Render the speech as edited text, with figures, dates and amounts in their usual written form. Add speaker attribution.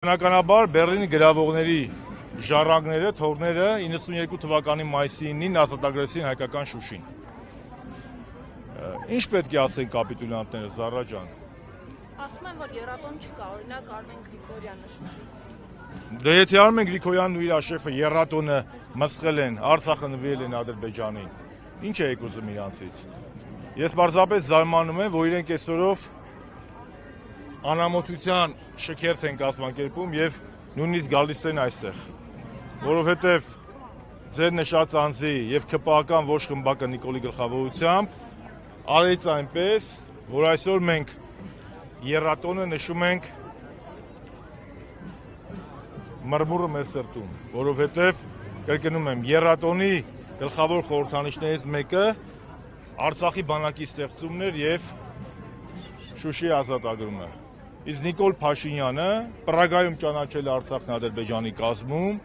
Speaker 1: Բնականաբար Բեռլինի գրավողների ժառանգները, թորները 92 թվականի մայիսի 9-ին ազատագրեցին հայկական Շուշին։ Ինչ պետք է ասեն կապիտուլյանտները, Զառա ջան։
Speaker 2: Ասում են, որ եռատոն չկա, օրինակ Արմեն Գրիգորյանը Շուշից։
Speaker 1: Դե եթե Արմեն Գրիգորյանն ու իր աշեֆը եռատոնը մսխել են, Արցախը նվիրել են Ադրբեջանին, ինչ եք ուզում իրանցից։ Ես պարզապես զարմանում եմ, որ իրենք այսօրով անամոթության շքերթ են կազմակերպում եւ նույնիսկ գալիս են այստեղ, որովհետեւ ձեր նշած անձի եւ ԿՊԱ-ական ոչ խմբակը Նիկոլի գլխավորությամբ արեց այնպես, որ այսօր մենք եռատոնը նշում ենք մրմուրը մեր սրտում, որովհետեւ կրկնում եմ, եռատոնի գլխավոր խորհրդանիշներից մեկը Արցախի բանակի ստեղծումն էր եւ Շուշի ազատագրումը։ Իսկ Նիկոլ Փաշինյանը Պրագայում ճանաչել Արցախն Ադրբեջանի կազմում